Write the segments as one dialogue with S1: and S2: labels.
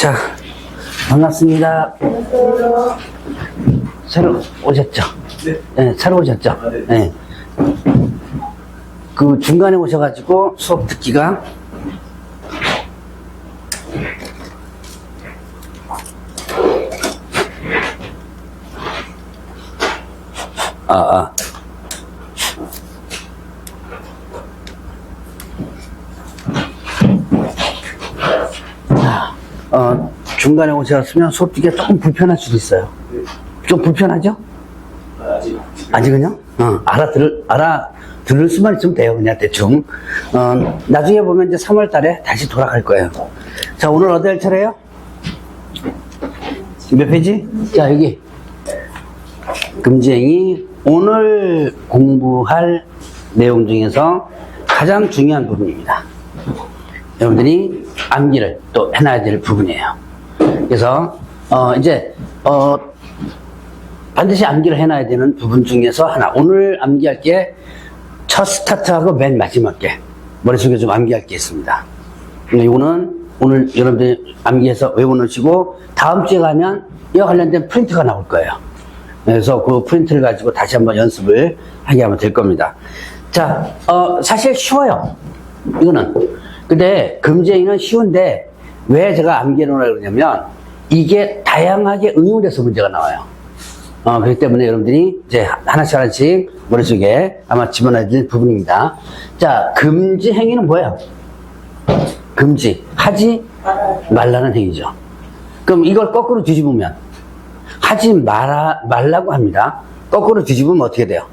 S1: 자, 반갑습니다. 새로 오셨죠? 네, 새로 오셨죠? 네. 그 중간에 오셔가지고 수업 듣기가 중간에 오셨으면 수업 듣기가 조금 불편할 수도 있어요. 좀 불편하죠? 아직은요? 알아들을 수만 있으면 돼요. 그냥 대충. 나중에 보면 이제 3월 달에 다시 돌아갈 거예요. 자, 오늘 어디 할 차례예요? 몇 페이지? 자, 여기. 금지행위. 오늘 공부할 내용 중에서 가장 중요한 부분입니다. 여러분들이 암기를 또 해놔야 될 부분이에요. 그래서, 반드시 암기를 해놔야 되는 부분 중에서 하나. 오늘 암기할 게 첫 스타트하고 맨 마지막 게 머릿속에 좀 암기할 게 있습니다. 이거는 오늘 여러분들이 암기해서 외워놓으시고 다음 주에 가면 이와 관련된 프린트가 나올 거예요. 그래서 그 프린트를 가지고 다시 한번 연습을 하게 하면 될 겁니다. 자, 사실 쉬워요. 이거는. 근데 금지행위는 쉬운데 왜 제가 암기해 놓으라고 그러냐면 이게 다양하게 응용돼서 문제가 나와요. 그렇기 때문에 여러분들이 이제 하나씩 머릿속에 아마 집어넣어야 될 부분입니다. 자, 금지 행위는 뭐예요? 금지. 하지 말라는 행위죠. 그럼 이걸 거꾸로 뒤집으면 하지 말라고 합니다. 거꾸로 뒤집으면 어떻게 돼요?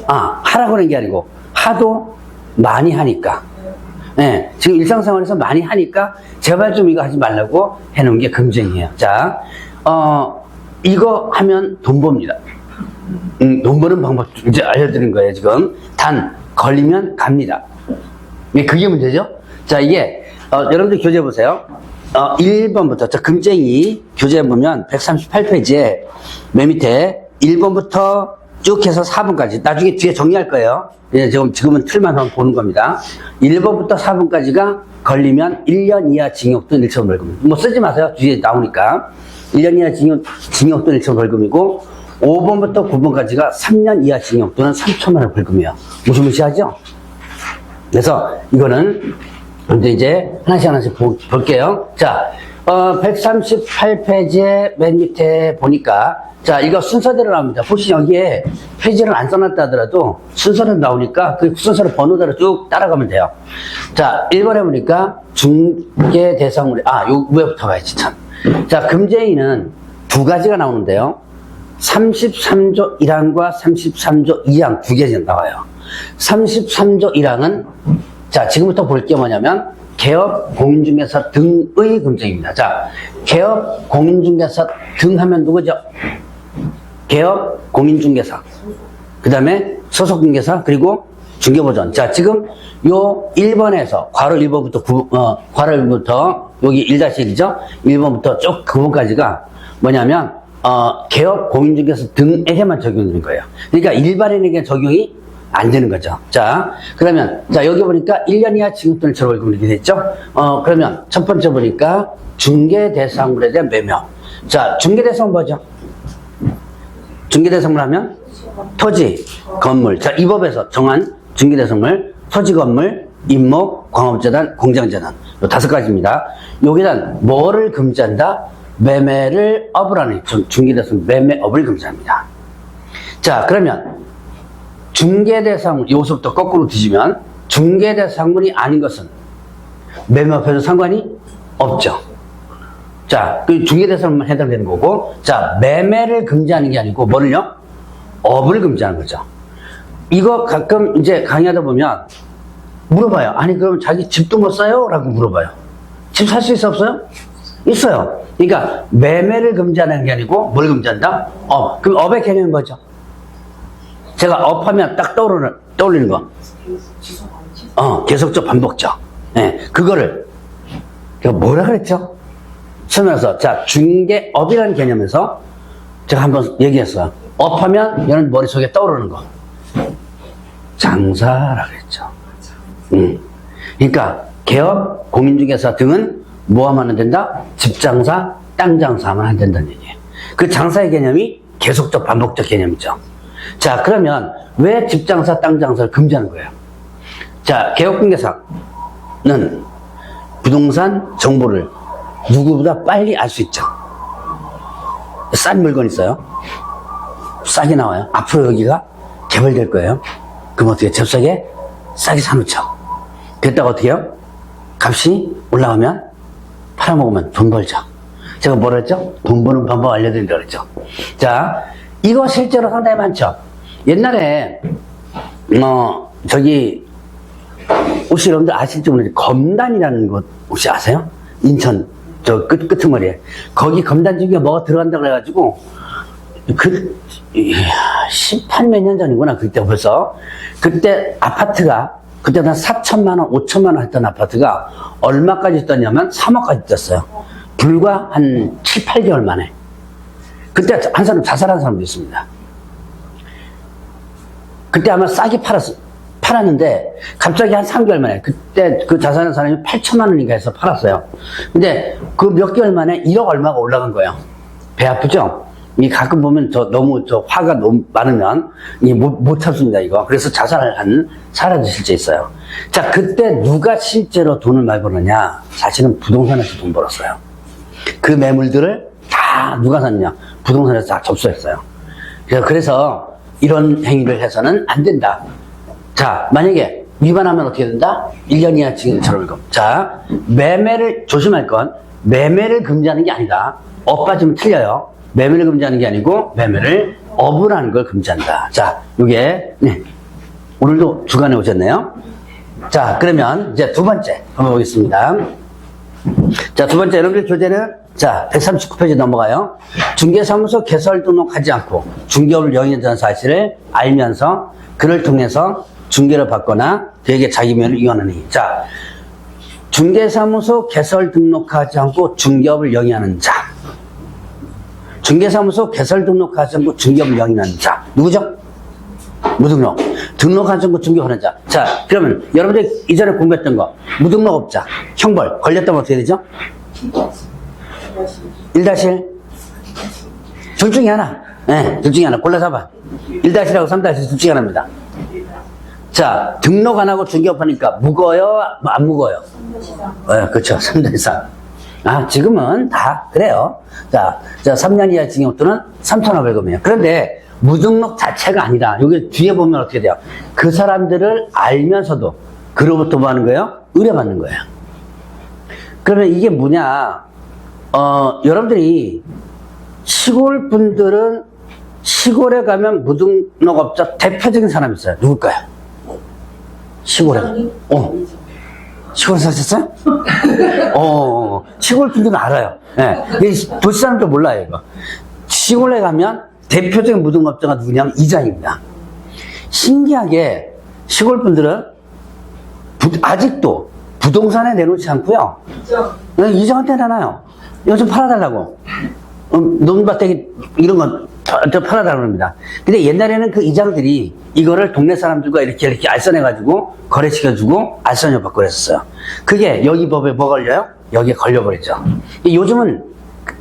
S1: 하라고 하는 게 아니고 하도 많이 하니까. 네, 지금 일상생활에서 많이 하니까 제발 좀 이거 하지 말라고 해놓은 게 금지행위예요. 자, 이거 하면 돈 법니다. 돈 버는 방법 이제 알려드린 거예요, 지금. 단, 걸리면 갑니다. 그게 문제죠? 자, 이게, 여러분들 교재 보세요. 1번부터, 저 금지행위 교재 보면 138페이지에 맨 밑에 1번부터 쭉 해서 4번까지. 나중에 뒤에 정리할 거예요. 지금은 틀만 한번 보는 겁니다. 1번부터 4번까지가 걸리면 1년 이하 징역 또는 1천 벌금. 뭐 쓰지 마세요. 뒤에 나오니까. 1년 이하 징역 또는 1천 벌금이고, 5번부터 9번까지가 3년 이하 징역 또는 3천만 원 벌금이에요. 무시무시하죠? 그래서 이거는 이제 하나씩 볼게요. 자, 138페이지에 맨 밑에 보니까, 자, 이거 순서대로 나옵니다. 혹시 여기에 페이지를 안 써놨다 하더라도 순서대로 나오니까 그 순서를 번호대로 쭉 따라가면 돼요. 자, 1번에 보니까 중개 대상물이, 요 위에부터 봐야지, 참. 자, 금지행위는 두 가지가 나오는데요. 33조 1항과 33조 2항 두 개가 나와요. 33조 1항은, 자, 지금부터 볼 게 뭐냐면, 개업, 공인중개사 등의 금지행위입니다. 자, 개업, 공인중개사 등 하면 누구죠? 개업, 공인중개사. 그 다음에 소속중개사, 그리고 중개보전. 자, 지금 요 1번에서, 괄호 1번부터 괄호 1번부터, 여기 1-1이죠? 1번부터 쭉 9번까지가 뭐냐면, 개업, 공인중개사 등에게만 적용되는 거예요. 그러니까 일반인에게 적용이 안 되는 거죠. 자, 그러면, 자, 여기 보니까 1년 이하 징역 또는 1천 벌금 이렇게 됐죠? 그러면 첫 번째 보니까 중개 대상물에 대한 매며. 자, 중개 대상물 뭐죠? 중개 대상물 하면 토지, 건물. 자, 이 법에서 정한 중개 대상물, 토지, 건물, 임목, 광업재단, 공장재단. 요 5가지입니다. 여기다 뭐를 금지한다? 매매를 업을 하는 중개 대상물, 매매업을 금지합니다. 자, 그러면 중개대상물, 요소부터 거꾸로 뒤지면 중개대상물이 아닌 것은 매매업에도 상관이 없죠. 자, 그 중개대상물만 해당되는 거고, 자, 매매를 금지하는 게 아니고 뭐를요? 업을 금지하는 거죠. 이거 가끔 이제 강의하다 보면 물어봐요. 아니, 그럼 자기 집도 못 사요? 라고 물어봐요. 집 살 수 있어, 없어요? 있어요. 그러니까 매매를 금지하는 게 아니고 뭘 금지한다? 업. 그럼 업의 개념이 뭐죠? 제가 업하면 딱 떠올리는 거. 계속적 반복적. 네, 그거를, 뭐라 그랬죠? 설명해서, 자, 중개업이라는 개념에서 제가 한번 얘기했어요. 업하면 얘는 머릿속에 떠오르는 거. 장사라고 했죠. 그러니까 개업, 공인중개사 등은 뭐 하면 안 된다? 집 장사, 땅 장사하면 안 된다는 얘기예요. 그 장사의 개념이 계속적 반복적 개념이죠. 자, 그러면 왜 집 장사, 땅 장사를 금지하는 거예요? 자, 개업공개사는 부동산 정보를 누구보다 빨리 알 수 있죠. 싼 물건 있어요. 싸게 나와요. 앞으로 여기가 개발될 거예요. 그럼 어떻게 잽싸게 싸게 사놓죠. 그랬다가 어떻게 해요? 값이 올라가면 팔아먹으면 돈 벌죠. 제가 뭐라 했죠? 돈 버는 방법 알려드린다고 그랬죠. 자, 이거 실제로 상당히 많죠. 옛날에 혹시 여러분들 아실지 모르겠는데 검단이라는 곳 혹시 아세요? 인천 저 끄트머리에 거기 검단 중에 뭐가 들어간다고 그래가지고 18몇 년 전이구나. 그때 벌써 그때 아파트가 그때 한 4천만 원, 5천만 원 했던 아파트가 얼마까지 뛰었냐면 3억까지 뛰었어요. 불과 한 7, 8개월 만에. 그때 한 사람 자살한 사람도 있습니다. 그때 아마 싸게 팔았는데 갑자기 한 3개월 만에 그때 그 자살한 사람이 8천만 원인가 해서 팔았어요. 근데 그 몇 개월 만에 1억 얼마가 올라간 거예요. 배 아프죠? 이 가끔 보면 너무 화가 너무 많으면 못 참습니다, 이거. 그래서 자살을 한 사람도 실제 있어요. 자, 그때 누가 실제로 돈을 많이 벌었냐? 사실은 부동산에서 돈 벌었어요. 그 매물들을 다 누가 샀냐? 부동산에서 다 접수했어요. 그래서 이런 행위를 해서는 안 된다. 자, 만약에 위반하면 어떻게 된다? 1년 이하 징역처럼. 자, 매매를 조심할 건 매매를 금지하는 게 아니다. 업 빠지면 틀려요. 매매를 금지하는 게 아니고 매매를 업을 하는 걸 금지한다. 자, 이게 오늘도 주간에 오셨네요. 자, 그러면 이제 두 번째 한번 보겠습니다. 자, 두 번째 여러분들 교재는 자 139페이지 넘어가요. 중개사무소 개설 등록하지 않고 중개업을 영위한다는 사실을 알면서 그를 통해서 중개를 받거나 그에게 자기 명예를 이용하는 행위. 자, 중개사무소 개설 등록하지 않고 중개업을 영위하는 자. 중개사무소 개설 등록하지 않고 중개업을 영위하는 자. 누구죠? 무등록. 등록하지 않고 중개하는 자. 자, 그러면 여러분들 이전에 공부했던 거. 무등록업자. 형벌. 걸렸다면 어떻게 되죠? 1-1. 둘 중에 하나. 네, 둘 중에 하나. 골라서 봐. 1-1하고 3-1 둘 중에 하나입니다. 자, 등록 안 하고 중개업하니까 무거워요? 안 무거워요? 네, 그렇죠. 3-3. 아, 지금은 다 그래요. 자, 3년 이하 징역 또는 3,500원이에요. 그런데 무등록 자체가 아니라 여기 뒤에 보면 어떻게 돼요? 그 사람들을 알면서도 그로부터 뭐 하는 거예요? 의뢰받는 거예요. 그러면 이게 뭐냐? 여러분들이 시골 분들은 시골에 가면 무등록업자 대표적인 사람이 있어요. 누굴까요? 시골에. 시골 사셨어요? 시골 분들은 알아요. 네. 도시 사람도 몰라요, 이거. 시골에 가면 대표적인 무등록업자가 누구냐면 이장입니다. 신기하게 시골 분들은 아직도 부동산에 내놓지 않고요. 이장한테 내놔요. 이거 좀 팔아달라고. 논밭대기 이런 건 저 팔아달라고 합니다. 근데 옛날에는 그 이장들이 이거를 동네 사람들과 이렇게 알선해가지고 거래시켜주고 알선료 받고 그랬었어요. 그게 여기 법에 뭐 걸려요? 여기에 걸려버리죠. 요즘은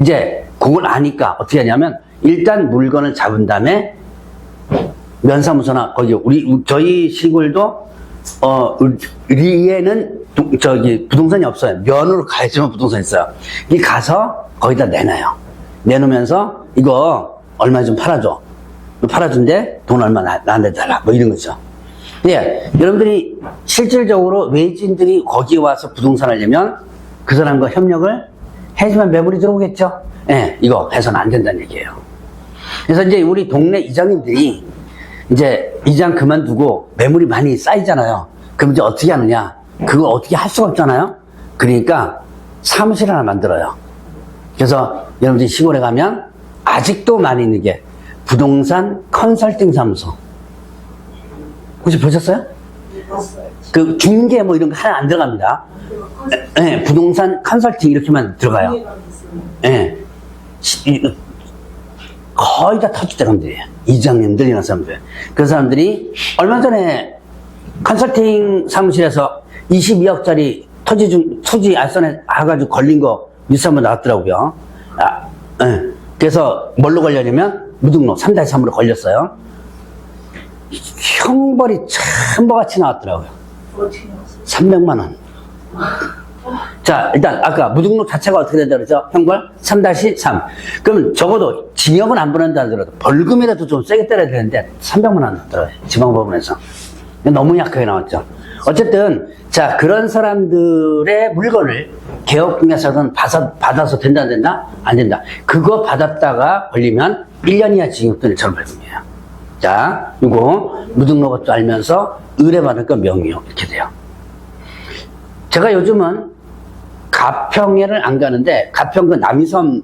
S1: 이제 그걸 아니까 어떻게 하냐면 일단 물건을 잡은 다음에 면사무소나 거기 저희 시골도 우리에는 부동산이 없어요. 면으로 가야지만 부동산이 있어요. 이 가서 거기다 내놔요. 내놓으면서 이거 얼마 좀 팔아줘. 팔아준대 돈 얼마 나한테 달라. 뭐 이런 거죠. 예, 여러분들이 실질적으로 외지인들이 거기에 와서 부동산을 내면 그 사람과 협력을 해야지만 매물이 들어오겠죠. 예, 이거 해서는 안 된다는 얘기예요. 그래서 이제 우리 동네 이장님들이 이제 이장 그만두고 매물이 많이 쌓이잖아요. 그럼 이제 어떻게 하느냐? 그거 어떻게 할 수가 없잖아요. 그러니까 사무실 하나 만들어요. 그래서 여러분들이 시골에 가면 아직도 많이 있는 게 부동산 컨설팅 사무소. 혹시 보셨어요? 그 중개 뭐 이런 거 하나 안 들어갑니다. 네, 부동산 컨설팅 이렇게만 들어가요. 네. 거의 다 터줏 대감들이에요. 이장님들 이런 사람들. 그 사람들이 얼마 전에 컨설팅 사무실에서 22억짜리 토지 알선에 가가지고 걸린 거 뉴스 한번 나왔더라고요. 그래서 뭘로 걸렸냐면 무등록 3-3으로 걸렸어요. 형벌이 참버같이 나왔더라고요. 300만 원. 자, 일단 아까 무등록 자체가 어떻게 된다 그러죠? 형벌 3-3. 그러면 적어도 징역은 안 보낸다 하더라도 벌금이라도 좀 세게 때려야 되는데 300만 원 나왔더라고요. 지방법원에서. 너무 약하게 나왔죠. 어쨌든 자, 그런 사람들의 물건을 개업공개사는 받아서 된다 안 된다? 안 된다. 그거 받았다가 걸리면 1년 이하 징역 또는 처벌금이에요. 자, 이거 무등록 것도 알면서 의뢰받을 건 명의요. 이렇게 돼요. 제가 요즘은 가평에를 안 가는데, 가평 그 남이섬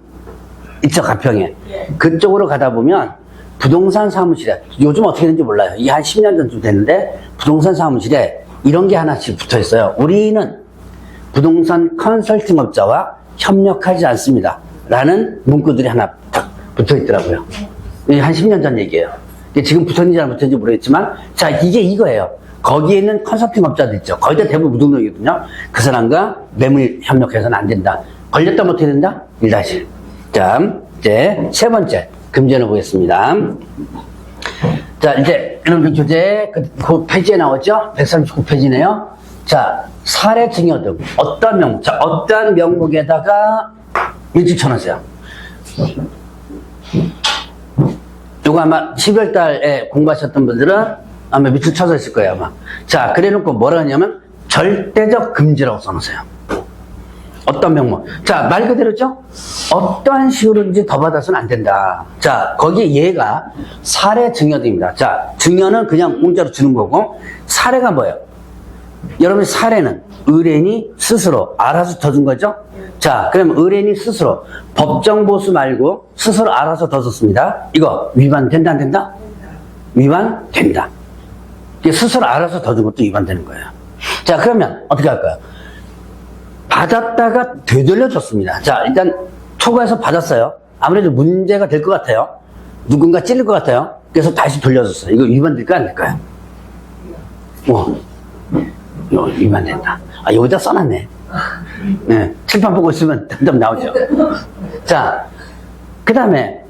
S1: 있죠, 가평에. 그쪽으로 가다 보면 부동산 사무실에, 요즘 어떻게 되는지 몰라요. 이 한 10년 전쯤 됐는데, 부동산 사무실에 이런 게 하나씩 붙어 있어요. 우리는 부동산 컨설팅 업자와 협력하지 않습니다. 라는 문구들이 하나 딱 붙어 있더라고요. 한 10년 전 얘기예요. 지금 붙었는지 안 붙었는지 모르겠지만, 자, 이게 이거예요. 거기에 있는 컨설팅 업자도 있죠. 거의 다 대부분 무등록이거든요. 그 사람과 매물 협력해서는 안 된다. 걸렸다면 어떻게 된다? 1-1. 자, 이제 세 번째 금지어를 보겠습니다. 자, 이제 여러분들 교재 그 페이지에 나오죠? 139페이지네요. 자, 사례 증여 등 어떤 명목, 자, 어떤 명목에다가 일찍 쳐놨어요. 요거 아마 12월 달에 공부하셨던 분들은 아마 밑줄 쳐서 있을 거예요, 아마. 자, 그래 놓고 뭐라 하냐면, 절대적 금지라고 써놓으세요. 어떤 명목. 자, 말 그대로죠? 어떠한 식으로든지 더 받아서는 안 된다. 자, 거기에 얘가 사례 증여입니다. 자, 증여는 그냥 공짜로 주는 거고, 사례가 뭐예요? 여러분의 사례는 의뢰인이 스스로 알아서 더 준 거죠? 자, 그럼 의뢰인이 스스로 법정 보수 말고 스스로 알아서 더 줬습니다. 이거 위반된다, 안 된다? 위반된다. 스스로 알아서 더 준 것도 위반되는 거예요. 자, 그러면 어떻게 할까요? 받았다가 되돌려줬습니다. 자, 일단 초과해서 받았어요. 아무래도 문제가 될 것 같아요. 누군가 찔릴 것 같아요. 그래서 다시 돌려줬어요. 이거 위반될까 안 될까요? 이거 위반된다. 아, 여기다 써놨네. 네, 칠판 보고 있으면 덤덤 나오죠. 자, 그 다음에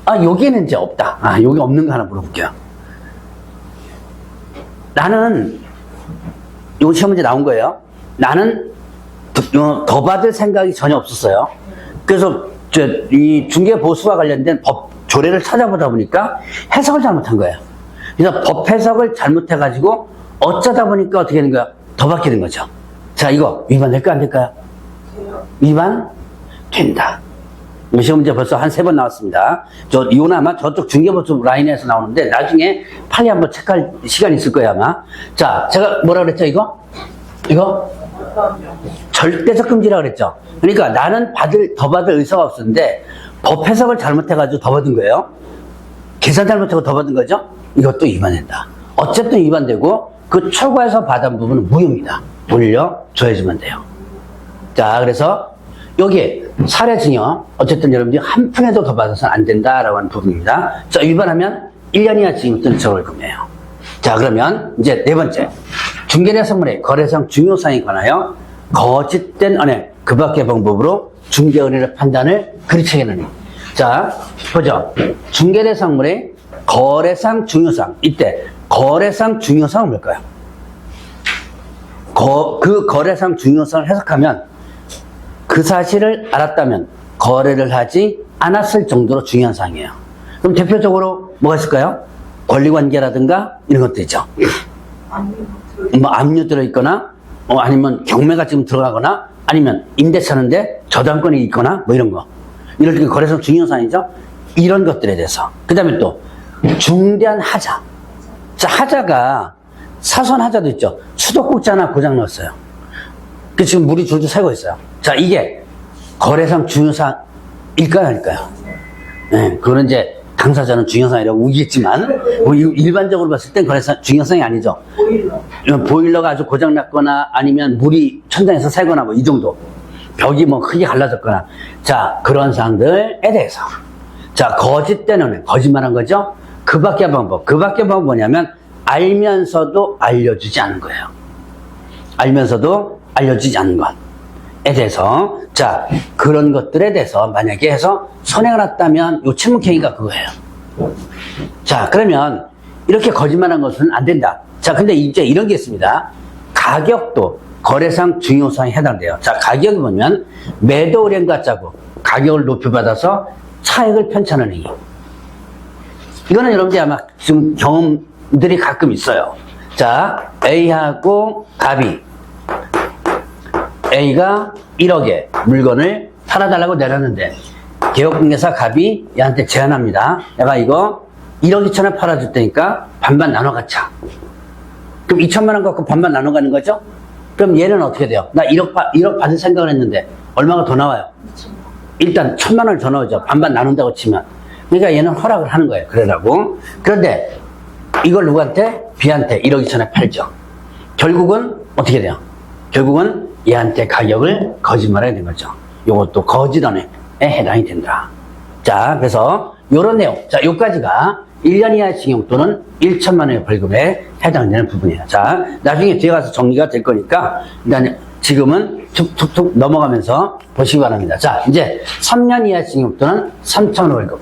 S1: 여기에는 이제 없다. 여기 없는 거 하나 물어볼게요. 나는, 이거 시험 문제 나온 거예요. 나는 더 받을 생각이 전혀 없었어요. 그래서 이 중개보수와 관련된 법 조례를 찾아보다 보니까 해석을 잘못한 거예요. 그래서 법 해석을 잘못해가지고 어쩌다 보니까 어떻게 되는 거야? 더 받게 된 거죠. 자, 이거 위반될까 안 될까요? 위반된다. 시험 문제 벌써 한 3번 나왔습니다. 이거는 아마 저쪽 중개보수 라인에서 나오는데 나중에 빨리 한번 체크할 시간이 있을 거예요, 아마. 자, 제가 뭐라 그랬죠, 이거? 절대적 금지라고 그랬죠. 그러니까 나는 더 받을 의사가 없었는데 법 해석을 잘못해가지고 더 받은 거예요. 계산 잘못하고 더 받은 거죠. 이것도 위반된다. 어쨌든 위반되고 그 초과해서 받은 부분은 무효입니다. 돌려줘야지만 돼요. 자, 그래서 여기에 사례 증여, 어쨌든 여러분들이 한 푼에도 더 받아서는 안 된다라고 하는 부분입니다. 자, 위반하면 1년 이하 징역 또는 처벌금이에요. 자, 그러면 이제 네 번째. 중개대 선물의 거래상 중요성에 관하여 거짓된 언해, 그 밖의 방법으로 중개 의뢰의 판단을 그르치게 하는. 자, 보죠. 중개대 선물의 거래상 중요성. 이때 거래상 중요성은 뭘까요? 그 거래상 중요성을 해석하면 그 사실을 알았다면 거래를 하지 않았을 정도로 중요한 사항이에요. 그럼 대표적으로 뭐가 있을까요? 권리관계라든가 이런 것도 있죠. 뭐 압류 들어있거나 아니면 경매가 지금 들어가거나 아니면 임대 차는데 저당권이 있거나 뭐 이런 거. 이럴 때 거래상 중요한 사항이죠. 이런 것들에 대해서. 그 다음에 또 중대한 하자. 자, 하자가 사소한 하자도 있죠. 수도꼭지 고장 났어요. 그 지금 물이 줄줄 새고 있어요. 자, 이게 거래상 중요사항일까요, 아닐까요? 네, 그거는 이제 당사자는 중요사항이라고 우기겠지만 뭐 일반적으로 봤을 땐 거래상 중요사항이 아니죠. 보일러가 아주 고장났거나 아니면 물이 천장에서 새거나 뭐 이 정도. 벽이 뭐 크게 갈라졌거나. 자, 그런 사항들에 대해서. 자, 거짓되는 거짓말한 거죠. 그 밖의 방법. 그 밖의 방법은 뭐냐면 알면서도 알려주지 않은 거예요. 알면서도 알려주지 않는 것에 대해서, 자, 그런 것들에 대해서 만약에 해서 손해가 났다면 요 침묵행위가 그거예요. 자, 그러면 이렇게 거짓말한 것은 안 된다. 자, 근데 이제 이런 게 있습니다. 가격도 거래상 중요사항에 해당돼요. 자, 가격이 뭐냐면 매도 의뢰인과 짜고 가격을 높여받아서 차익을 편찬하는 행위. 이거는 여러분들이 아마 지금 경험들이 가끔 있어요. 자, A하고 갑이, A가 1억에 물건을 팔아달라고 내렸는데 개업공개사 갑이 얘한테 제안합니다. 내가 이거 1억 2천에 팔아줄 테니까 반반 나눠 갖자. 그럼 2천만 원 갖고 반반 나눠 가는 거죠? 그럼 얘는 어떻게 돼요? 나 1억 받을 생각을 했는데 얼마가 더 나와요? 일단 1,000만 원을 더 넣어줘. 반반 나눈다고 치면. 그러니까 얘는 허락을 하는 거예요. 그러라고. 그런데 이걸 누구한테? B한테 1억 2천에 팔죠. 결국은 어떻게 돼요? 결국은 얘한테 가격을 거짓말해야 되는 거죠. 이것도 거짓언에 해당이 된다. 자, 그래서 요런 내용. 자, 요까지가 1년 이하의 징역 또는 1천만 원의 벌금에 해당되는 부분이에요. 자, 나중에 뒤에 가서 정리가 될 거니까 일단 지금은 툭툭툭 넘어가면서 보시기 바랍니다. 자, 이제 3년 이하 징역 또는 3천 원 벌금.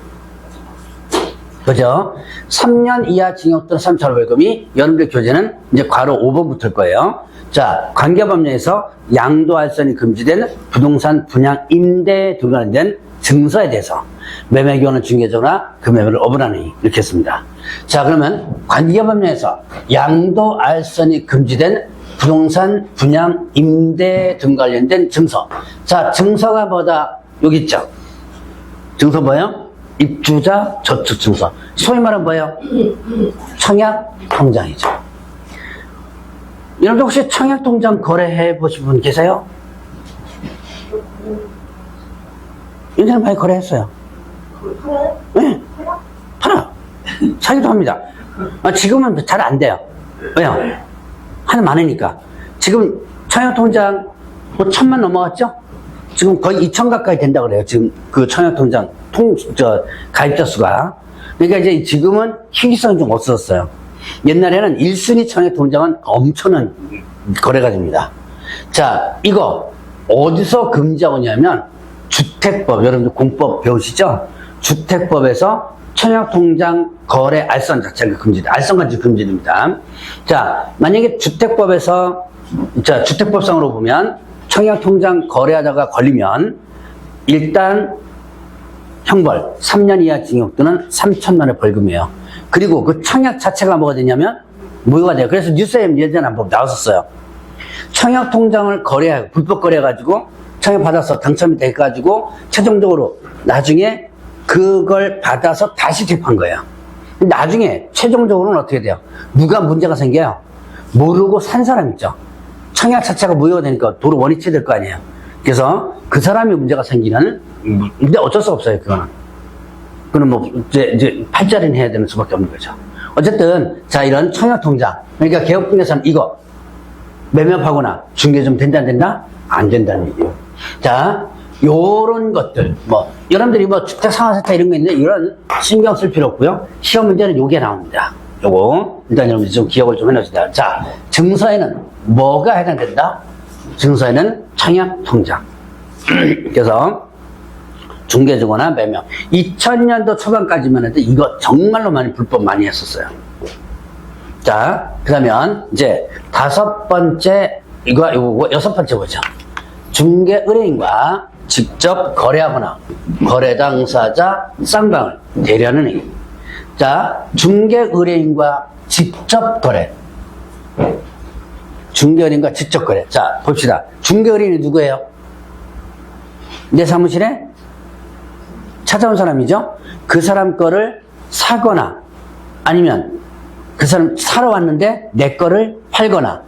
S1: 그죠? 3년 이하 징역 또는 3천 원 벌금이 여러분들 교재는 이제 괄호 5번 붙을 거예요. 자, 관계법령에서 양도할선이 금지된 부동산 분양 임대에 관련된 증서에 대해서 매매교환은 중개자나 그 매매를 어불하는 행위 이렇게 했습니다. 자, 그러면 관계법령에서 양도알선이 금지된 부동산 분양 임대 등 관련된 증서. 자, 증서가 뭐다? 여기 있죠. 증서 뭐예요? 입주자 저축 증서. 소위 말하면 뭐예요? 청약 통장이죠. 여러분들 혹시 청약 통장 거래해 보신 분 계세요? 인터넷 많이 거래했어요. 네, 팔아. 사기도 합니다. 지금은 잘 안 돼요. 왜요? 하는 많으니까. 지금 청약통장 뭐 1,000만 넘어갔죠? 지금 거의 2,000 가까이 된다고 그래요. 지금 그 청약통장 가입자 수가. 그러니까 이제 지금은 희귀성이 좀 없어졌어요. 옛날에는 1순위 청약통장은 엄청난 거래가 됩니다. 자, 이거 어디서 금지하고 있냐면 주택법, 여러분들 공법 배우시죠? 주택법에서 청약통장 거래 알선 자체가 금지돼. 알선까지 금지됩니다. 자, 만약에 주택법에서, 자, 주택법상으로 보면 청약통장 거래하다가 걸리면 일단 형벌 3년 이하 징역 또는 3천만 원의 벌금이에요. 그리고 그 청약 자체가 뭐가 되냐면 무효가 돼요. 그래서 뉴스에 예전에 한번 나왔었어요. 청약통장을 거래하고, 불법 거래해가지고 청약 받아서 당첨이 돼가지고 최종적으로 나중에 그걸 받아서 다시 투입한 거예요. 나중에 최종적으로는 어떻게 돼요? 누가 문제가 생겨요? 모르고 산 사람 있죠. 청약 자체가 무효가 되니까 도로 원위치 될 거 아니에요. 그래서 그 사람이 문제가 생기는, 근데 어쩔 수 없어요, 그거는. 그거는 뭐 이제 팔자리는 해야 되는 수밖에 없는 거죠. 어쨌든 자, 이런 청약통장, 그러니까 개업중에서는 이거 매매하거나 중개 좀 된다 안 된다? 안 된다는 얘기예요. 자, 요런 것들, 뭐 여러분들이 뭐 주택 상하세타 이런 거 있는데 이런 신경 쓸 필요 없고요. 시험 문제는 요게 나옵니다. 요거 일단 여러분들 좀 기억을 좀 해놓으시다. 자, 증서에는 뭐가 해당된다? 증서에는 청약통장. 그래서 중개주거나 매매. 2000년도 초반까지만 해도 이거 정말로 많이 불법 많이 했었어요. 자, 그러면 이제 5번째, 이거 6번째 보죠. 중개 의뢰인과 직접 거래하거나 거래 당사자 쌍방을 대리하는 행위. 자, 중개 의뢰인과 직접 거래. 중개 의뢰인과 직접 거래. 자, 봅시다. 중개 의뢰인이 누구예요? 내 사무실에 찾아온 사람이죠? 그 사람 거를 사거나 아니면 그 사람 사러 왔는데 내 거를 팔거나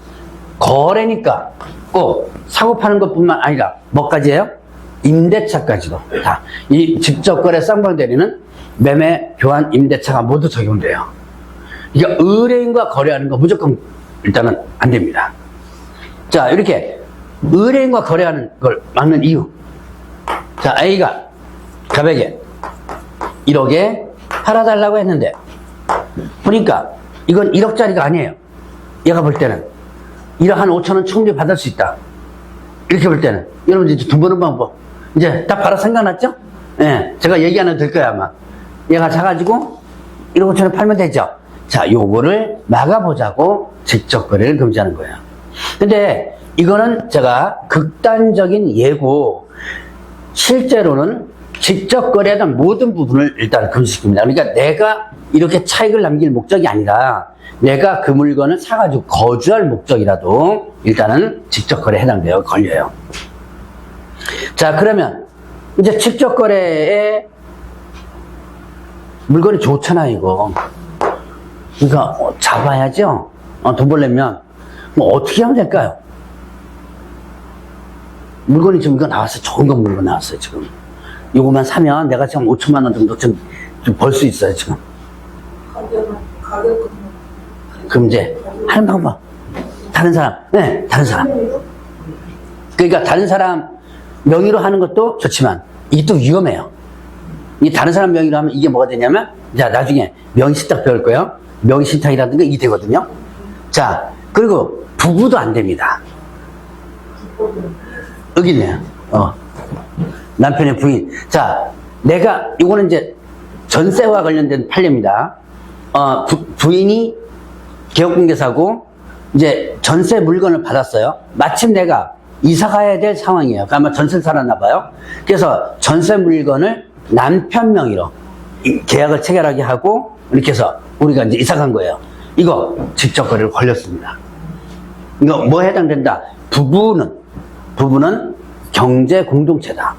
S1: 거래니까 꼭 사고 파는 것뿐만 아니라 뭐까지예요? 임대차까지도 다. 이 직접 거래 쌍방 대리는 매매, 교환, 임대차가 모두 적용돼요. 그러니까 의뢰인과 거래하는 거 무조건 일단은 안 됩니다. 자, 이렇게 의뢰인과 거래하는 걸 막는 이유. 자, A가 갑에게 1억에 팔아달라고 했는데 보니까 이건 1억짜리가 아니에요. 얘가 볼 때는 1억 한 5천 원 충분히 받을 수 있다. 이렇게 볼 때는 여러분 이제 두 번은 방법 이제 딱 바로 생각났죠? 예, 제가 얘기 안 해도 될 거야 아마. 얘가 작아지고 1억 5천에 팔면 되죠. 자, 요거를 막아보자고 직접 거래를 금지하는 거예요. 근데 이거는 제가 극단적인 예고, 실제로는 직접 거래하던 모든 부분을 일단 금지시킵니다. 그러니까 내가 이렇게 차익을 남길 목적이 아니라 내가 그 물건을 사가지고 거주할 목적이라도 일단은 직접 거래에 해당돼요. 걸려요. 자, 그러면 이제 직접 거래에 물건이 좋잖아요, 이거. 그러니까 잡아야죠. 돈 벌려면 뭐 어떻게 하면 될까요? 물건이 지금 이거 나왔어요. 좋은 거 물건 나왔어요, 지금. 이거만 사면 내가 지금 5천만 원 정도 좀 벌 수 있어요, 지금.
S2: 가격은
S1: 그럼 이제 하는 방법. 다른 사람, 네, 다른 사람. 그러니까 다른 사람 명의로 하는 것도 좋지만 이게 또 위험해요. 이 다른 사람 명의로 하면 이게 뭐가 되냐면, 자, 나중에 명의신탁 배울 거예요. 명의신탁이라든가 이게 되거든요. 자, 그리고 부부도 안 됩니다. 여기 있네요. 남편의 부인. 자, 내가, 이거는 이제 전세와 관련된 판례입니다. 부인이 개업공개사고, 이제 전세 물건을 받았어요. 마침 내가 이사 가야 될 상황이에요. 그러니까 아마 전세를 살았나 봐요. 그래서 전세 물건을 남편 명의로 계약을 체결하게 하고, 이렇게 해서 우리가 이제 이사 간 거예요. 이거 직접 거래를 걸렸습니다. 이거 뭐 해당된다? 부부는 경제 공동체다.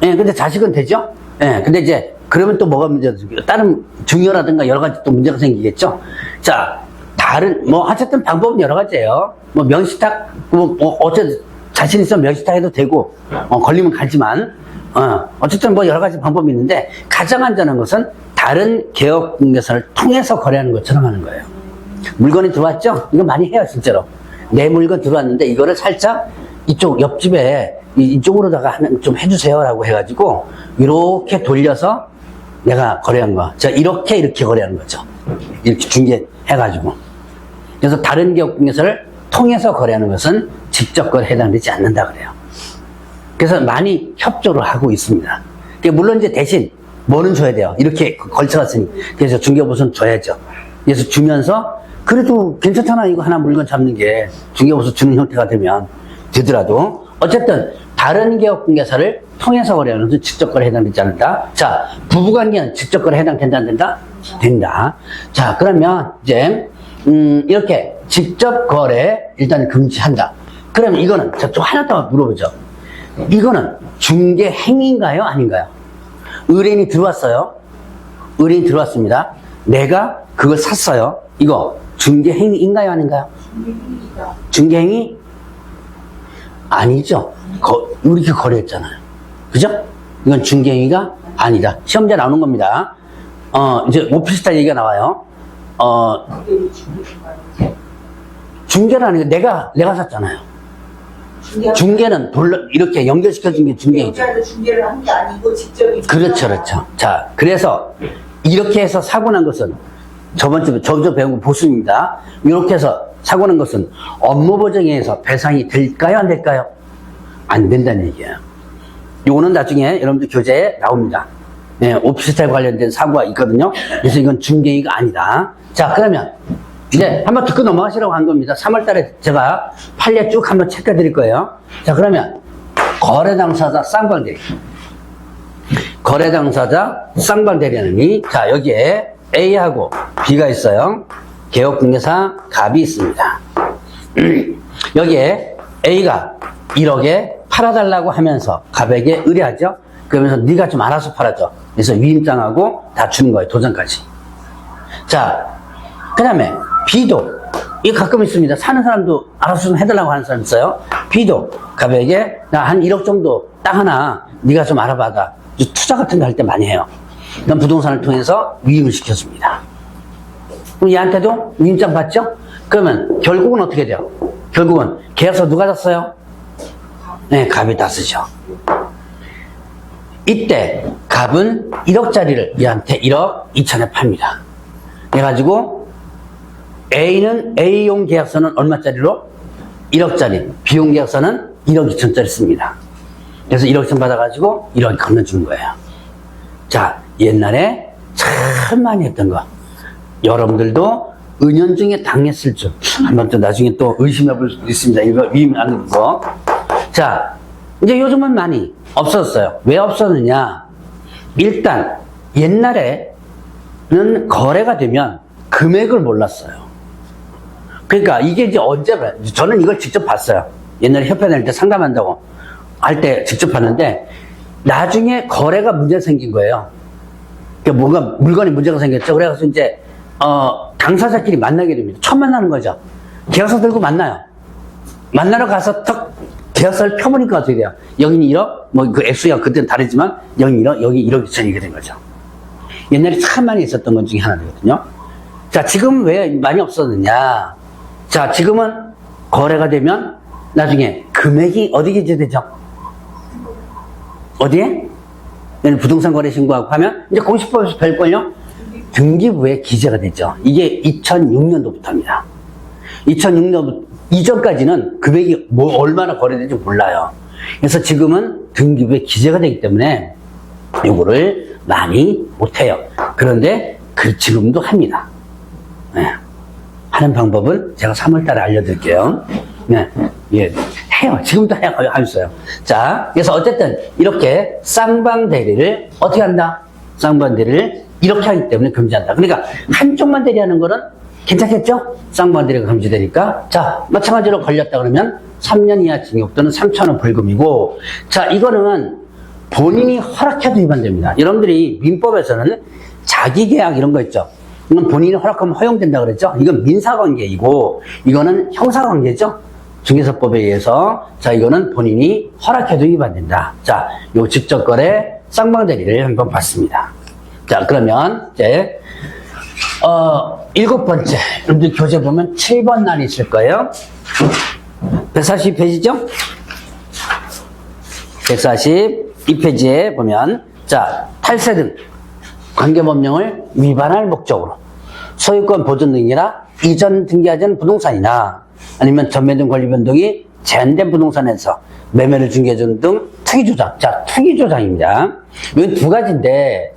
S1: 예, 근데 자식은 되죠? 예, 근데 이제, 그러면 또 뭐가 문제가 생겨요? 다른 중요라든가 여러 가지 또 문제가 생기겠죠? 자, 어쨌든 방법은 여러 가지예요. 뭐, 명시탁, 어쨌든 자신 있으면 명시탁 해도 되고, 걸리면 가지만, 어쨌든 뭐 여러 가지 방법이 있는데, 가장 안전한 것은 다른 개업공개사를 통해서 거래하는 것처럼 하는 거예요. 물건이 들어왔죠? 이거 많이 해요, 진짜로. 내 물건 들어왔는데 이거를 살짝 이쪽 옆집에 이쪽으로다가 좀 해주세요라고 해가지고 이렇게 돌려서 내가 거래한 거. 자, 이렇게 거래하는 거죠. 이렇게 중개해가지고. 그래서 다른 개업공개사를 통해서 거래하는 것은 직접 거래에 해당되지 않는다 그래요. 그래서 많이 협조를 하고 있습니다. 물론 이제 대신 뭐는 줘야 돼요. 이렇게 걸쳐갔으니. 그래서 중개보수는 줘야죠. 그래서 주면서 그래도 괜찮잖아. 이거 하나 물건 잡는 게 중개보수 주는 형태가 되더라도 어쨌든 다른 개업공개사를 통해서 거래하는 것은 직접 거래에 해당되지 않는다. 자, 부부관계는 직접 거래에 해당된다 안 된다? 된다. 자, 그러면 이제 이렇게 직접 거래 일단 금지한다. 그러면 이거는 좀 하나 더 물어보죠. 이거는 중개 행위인가요? 아닌가요? 의뢰인이 들어왔어요. 의뢰인이 들어왔습니다. 내가 그걸 샀어요. 이거 중개 행위인가요? 아닌가요? 중개 행위? 아니죠. 이렇게 거래했잖아요. 그죠? 이건 중개 행위가 아니다. 시험자 나오는 겁니다. 이제 오피스텔 얘기가 나와요. 중개는 아니고 내가 샀잖아요. 중개는 이렇게 연결시켜준 게 중개이죠.
S2: 중개를 한 게 아니고 직접.
S1: 그렇죠. 자, 그래서 이렇게 해서 사고 난 것은 저번주 배운 거 보수입니다. 이렇게 해서 사고 난 것은 업무보정에 의해서 배상이 될까요? 안 될까요? 안 된다는 얘기예요. 요거는 나중에 여러분들 교재에 나옵니다. 네, 오피스텔 관련된 사고가 있거든요. 그래서 이건 중개행위가 아니다. 자, 그러면 이제 한번 듣고 넘어가시라고 한 겁니다. 3월 달에 제가 판례 쭉 한번 체크해 드릴 거예요. 자, 그러면 거래 당사자 쌍방대리. 거래 당사자 쌍방대리하느니, 자, 여기에 A하고 B가 있어요. 개업공개사 갑이 있습니다. 여기에 A가 1억에 팔아달라고 하면서 갑에게 의뢰하죠. 그러면서 네가 좀 알아서 팔아줘. 그래서 위임장하고 다 주는 거예요. 도장까지. 자, 그 다음에 B도, 이거 가끔 있습니다. 사는 사람도 알아서 좀 해달라고 하는 사람 있어요. B도 갑에게 나 한 1억 정도 땅 하나 네가 좀 알아봐라. 투자 같은 거 할 때 많이 해요. 그럼 부동산을 통해서 위임을 시켜줍니다. 그럼 얘한테도 위임장 받죠? 그러면 결국은 어떻게 돼요? 결국은 계약서 누가 땄어요? 네, 갑이 땄으죠. 이때 갑은 1억짜리를 얘한테 1억 2천에 팝니다. 그래가지고 A는 A용 계약서는 얼마짜리로? 1억짜리 비용계약서는 1억 2천짜리 씁니다. 그래서 1억 2천 받아가지고 1억 건너주는 거예요. 자, 옛날에 참 많이 했던 거. 여러분들도 은연중에 당했을 줄. 한번 또 나중에 또 의심해 볼 수도 있습니다. 이거 위임하는 거. 자, 이제 요즘은 많이 없었어요. 왜 없었느냐? 일단, 옛날에는 거래가 되면 금액을 몰랐어요. 그러니까 이게 이제 언제가, 저는 이걸 직접 봤어요. 옛날에 협회 다닐 때 상담한다고 할 때 직접 봤는데, 나중에 거래가 문제 생긴 거예요. 그러니까 뭔가 물건이 문제가 생겼죠. 그래서 이제, 당사자끼리 만나게 됩니다. 처음 만나는 거죠. 계약서 들고 만나요. 만나러 가서 턱 계약서를 펴보니까 어떻게 돼요? 여기는 1억, 뭐 그 액수가 그때는 다르지만, 여기는 1억, 여기 1억 2천 이게 된 거죠. 옛날에 참 많이 있었던 것 중에 하나거든요. 자, 지금 왜 많이 없었느냐? 자, 지금은 거래가 되면 나중에 금액이 어디 기재되죠? 어디에? 부동산 거래 신고하고 하면 이제 공시법에서 별걸요? 등기부에 기재가 되죠. 이게 2006년도부터입니다. 2006년도 이전까지는 금액이 뭐 얼마나 거래되는지 몰라요. 그래서 지금은 등기부에 기재가 되기 때문에 요거를 많이 못해요. 그런데 지금도 합니다. 네. 하는 방법은 제가 3월달에 알려드릴게요. 네, 예, 해요. 지금도 하셨어요. 자, 그래서 어쨌든 이렇게 쌍방대리를 어떻게 한다? 쌍방대리를 이렇게 하기 때문에 금지한다. 그러니까 한쪽만 대리하는 거는 괜찮겠죠? 쌍방대리가 금지되니까. 자, 마찬가지로 걸렸다 그러면 3년 이하 징역 또는 3,000원 벌금이고, 자, 이거는 본인이 허락해도 위반됩니다. 여러분들이 민법에서는 자기계약 이런 거 있죠. 이건 본인이 허락하면 허용된다 그랬죠? 이건 민사관계이고, 이거는 형사관계죠? 중개사법에 의해서. 자, 이거는 본인이 허락해도 위반된다. 자, 요 직접거래 쌍방대리를 한번 봤습니다. 자, 그러면 이제 7번째, 여러분들 교재 보면 7번 날이 있을 거예요. 142페이지죠? 142페이지에 보면, 자, 탈세 등 관계법령을 위반할 목적으로 소유권 보존 등이나 이전 등기하지 않은 부동산이나 아니면 전매등 권리 변동이 제한된 부동산에서 매매를 중개해주는 등 투기조장. 자, 투기조장입니다. 이건 두 가지인데,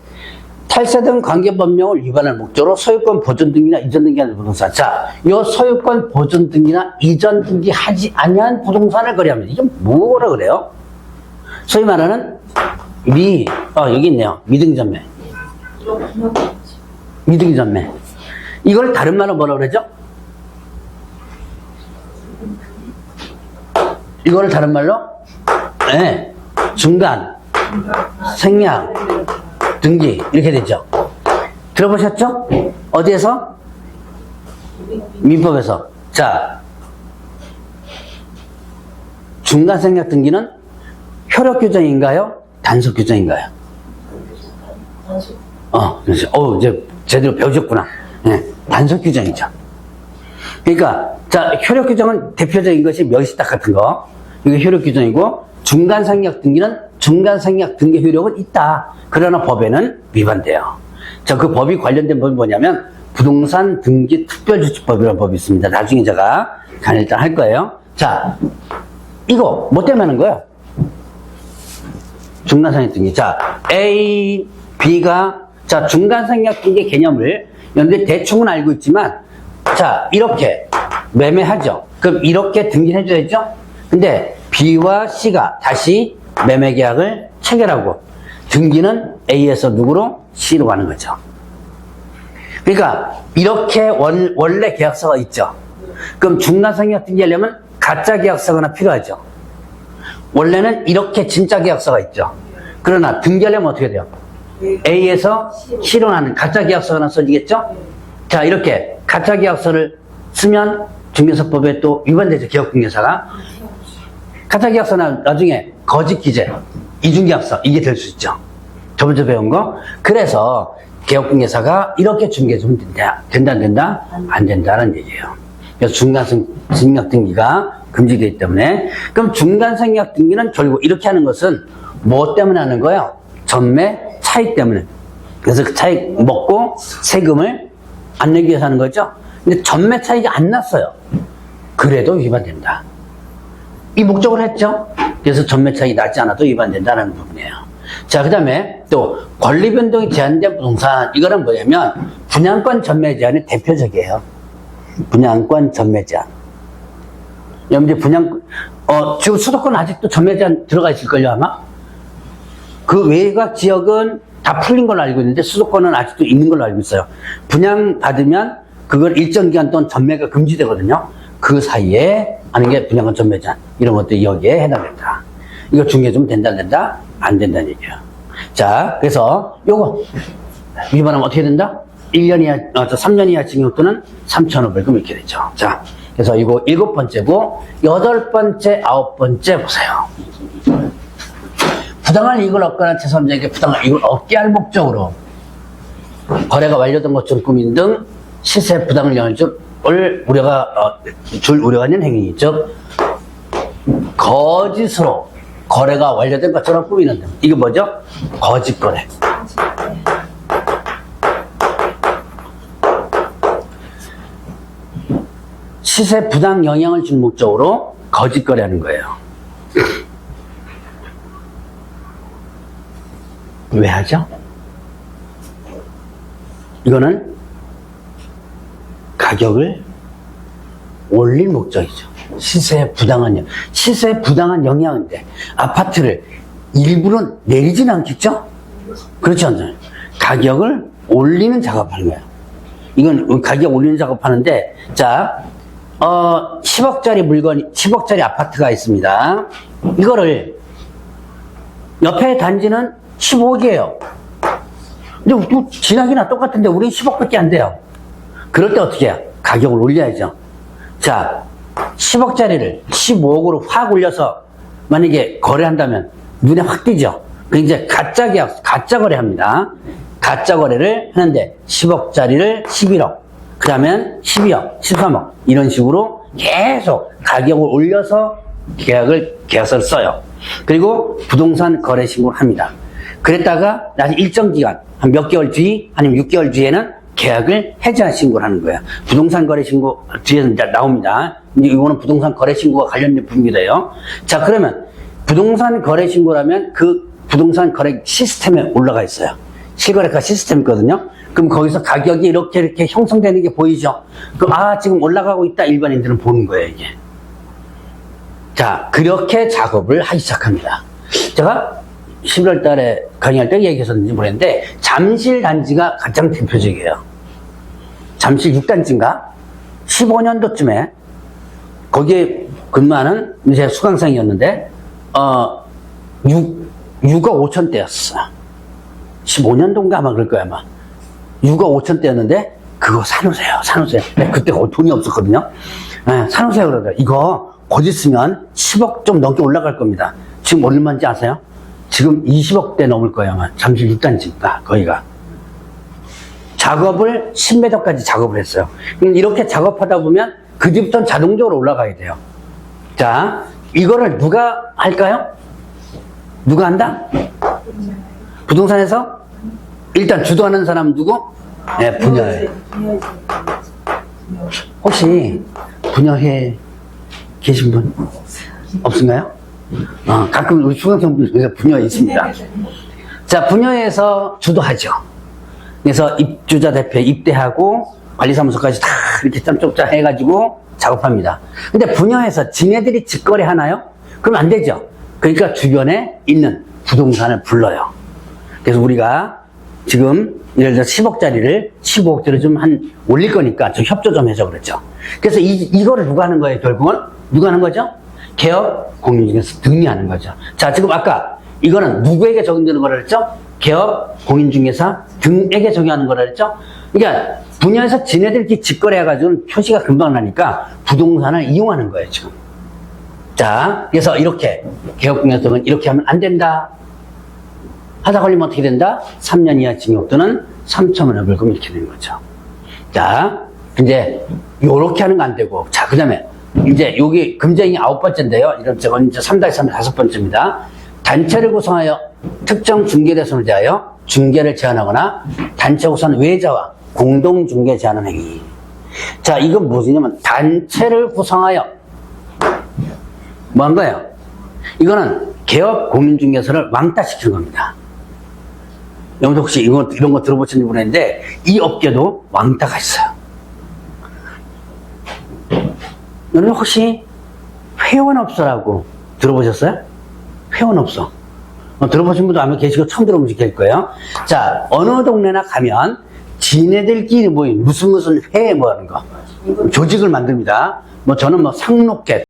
S1: 탈세 등 관계법령을 위반할 목적으로 소유권 보존 등기나 이전 등기하는 부동산. 자, 이 소유권 보존 등기나 이전 등기하지 아니한 부동산을 거래합니다. 이게 뭐라 그래요? 소위 말하는 여기 있네요. 미등전매. 미등전매. 이걸 다른 말로 뭐라 그러죠? 이거를 다른 말로? 네. 중간, 생략, 등기. 이렇게 되죠. 들어보셨죠? 어디에서? 민법에서. 자, 중간 생략 등기는 효력 규정인가요? 단속 규정인가요? 그래서, 이제 제대로 배우셨구나. 네, 단속 규정이죠. 그러니까, 자, 효력 규정은 대표적인 것이 명시딱 같은 거. 이게 효력 규정이고, 중간 생략 등기는 중간 생략 등기 효력은 있다. 그러나 법에는 위반돼요. 자, 그 법이 관련된 법이 뭐냐면, 부동산 등기 특별조치법이라는 법이 있습니다. 나중에 제가 일단 할 거예요. 자, 이거 뭐 때문에 하는 거예요? 중간 생략 등기. 자, A, B가, 자, 중간 생략 등기 개념을 여러분들 대충은 알고 있지만, 자, 이렇게 매매하죠. 그럼 이렇게 등기를 해줘야죠? 근데 B와 C가 다시 매매 계약을 체결하고, 등기는 A에서 누구로? C로 가는 거죠. 그러니까, 이렇게 원래 계약서가 있죠. 그럼 중간 생략 등기하려면 가짜 계약서가 하나 필요하죠. 원래는 이렇게 진짜 계약서가 있죠. 그러나 등기하려면 어떻게 돼요? A에서 C로 나는 가짜 계약서가 하나 써지겠죠? 자, 이렇게 가짜 계약서를 쓰면 중개사법에 또 위반되죠. 개업중개사가. 가짜 계약서는 나중에 거짓 기재, 이중계약서 이게 될 수 있죠. 저번에 배운 거. 그래서 개업중개사가 이렇게 중개해주면 된다 안 된다? 안 된다는 얘기예요. 그래서 중간 생략 등기가 금지되기 때문에. 그럼 중간 생략 등기는 결국 이렇게 하는 것은 뭐 때문에 하는 거예요? 전매 차익 때문에. 그래서 그 차익 먹고 세금을 안 내기 위해서 하는 거죠. 근데 전매 차익이 안 났어요. 그래도 위반된다. 이 목적을 했죠. 그래서 전매차익이 낮지 않아도 위반된다는 부분이에요. 자, 그 다음에 또 권리 변동이 제한된 부동산, 이거는 뭐냐면 분양권 전매 제한이 대표적이에요. 분양권 전매 제한. 여러분들 지금 수도권 아직도 전매 제한 들어가 있을걸요, 아마? 그 외곽 지역은 다 풀린 걸로 알고 있는데 수도권은 아직도 있는 걸로 알고 있어요. 분양받으면 그걸 일정 기간 동안 전매가 금지되거든요. 그 사이에 하는 게 분양권 전매 제한. 이런 것도 여기에 해당된다. 이거 중개 좀 된다, 안 된다? 안 된다는 얘기예요. 자, 그래서 요거 위반하면 어떻게 된다? 1년 이하, 3년 이하 징역 또는 3,500원 이렇게 되죠. 자, 그래서 이거 7번째고, 8번째, 9번째 보세요. 부당한 이익을 얻거나 제3자에게 부당한 이익을 얻게 할 목적으로 거래가 완료된 것처럼 꾸민 등 시세 부당을 영향을 줄 우려가 있는 행위, 즉 거짓으로 거래가 완료된 것처럼 꾸미는 등. 이게 뭐죠? 거짓 거래. 시세 부당 영향을 준 목적으로 거짓 거래하는 거예요. 왜 하죠? 이거는 가격을 올릴 목적이죠. 시세에 부당한 영향인데 아파트를 일부러 내리진 않겠죠? 그렇지 않나요? 가격을 올리는 작업하는 거예요. 이건 가격 올리는 작업하는데, 자, 10억짜리 아파트가 있습니다. 이거를 옆에 단지는 15억이에요. 근데 진학이나 똑같은데 우린 10억밖에 안 돼요. 그럴 때 어떻게 해요? 가격을 올려야죠. 자, 10억짜리를 15억으로 확 올려서 만약에 거래한다면 눈에 확 띄죠. 그 이제 가짜 계약, 가짜 거래합니다. 가짜 거래를 하는데 10억짜리를 11억, 그 다음엔 12억, 13억 이런 식으로 계속 가격을 올려서 계약서를 써요. 그리고 부동산 거래 신고를 합니다. 그랬다가 나중에 일정 기간, 한 몇 개월 뒤, 아니면 6개월 뒤에는 계약을 해지한 신고를 하는 거예요. 부동산 거래 신고 뒤에서 이제 나옵니다. 이거는 부동산 거래 신고가 관련된 부분이래요. 자, 그러면 부동산 거래 신고라면 그 부동산 거래 시스템에 올라가 있어요. 실거래가 시스템 있거든요. 그럼 거기서 가격이 이렇게 형성되는 게 보이죠? 그럼 지금 올라가고 있다. 일반인들은 보는 거예요, 이게. 자, 그렇게 작업을 하기 시작합니다. 제가 11월 달에 강의할 때 얘기했었는지 모르겠는데, 잠실 단지가 가장 대표적이에요. 잠실 6단지인가? 15년도쯤에, 거기에 근무하는 제 수강생이었는데, 6억 5천대였어. 15년도인가 아마 그럴 거야, 아마. 6억 5천대였는데, 그거 사놓으세요. 그때 돈이 없었거든요. 네, 사놓으세요. 그러더라고요. 이거 곧 있으면 10억 좀 넘게 올라갈 겁니다. 지금 얼마인지 아세요? 지금 20억대 넘을 거예요, 아마. 잠실 6단지니까, 거기가. 작업을 10m까지 작업을 했어요. 이렇게 작업하다 보면 그 뒤부터는 자동적으로 올라가야 돼요. 자, 이거를 누가 할까요? 누가 한다? 부동산에서? 일단 주도하는 사람 누구? 네, 분야에. 혹시 분야에 계신 분 없은가요? 가끔 우리 수강생분들 중에서 분야에 있습니다. 자, 분야에서 주도하죠. 그래서 입주자 대표 입대하고 관리사무소까지 다 이렇게 짬쪽짜 해가지고 작업합니다. 근데 분야에서 지네들이 직거래 하나요? 그럼 안 되죠. 그러니까 주변에 있는 부동산을 불러요. 그래서 우리가 지금 예를 들어 10억짜리를 15억짜리 좀 올릴 거니까 좀 협조 좀 해줘 그랬죠. 그래서 이거를 누가 하는 거예요, 결국은? 누가 하는 거죠? 개업 공인중개사 등이 하는 거죠. 자, 지금 아까 이거는 누구에게 적용되는 거라 그랬죠? 개업 공인중개사 등에게 적용하는 거라 그랬죠? 그러니까 분야에서 지네들끼리 직거래해가지고 표시가 금방 나니까 부동산을 이용하는 거예요, 지금. 자, 그래서 이렇게 개업공인중개사는 이렇게 하면 안 된다. 하다 걸리면 어떻게 된다? 3년 이하 징역 또는 3천만 원 벌금 이렇게 되는 거죠. 자, 이제 요렇게 하는 거 안 되고, 자, 그 다음에 이제 여기 금쟁이 9번째인데요. 이런 저건 이제 3-3 5번째입니다. 단체를 구성하여 특정 중개대손을 대하여 중개를 제한하거나 단체 구성 외자와 공동 중개 제한하는 행위. 자, 이건 무엇이냐면 단체를 구성하여 뭐 한 거예요? 이거는 개업 공인중개사를 왕따시킨 겁니다. 여러분 혹시 이런 거 들어보셨는지 모르겠는데 이 업계도 왕따가 있어요. 여러분 혹시 회원업소라고 들어보셨어요? 회원업소. 들어보신 분도 아마 계시고 처음 들어보신 게 거예요. 자, 어느 동네나 가면 지네들끼리 모인 무슨 회 뭐 하는 거 조직을 만듭니다. 뭐 저는 뭐 상록회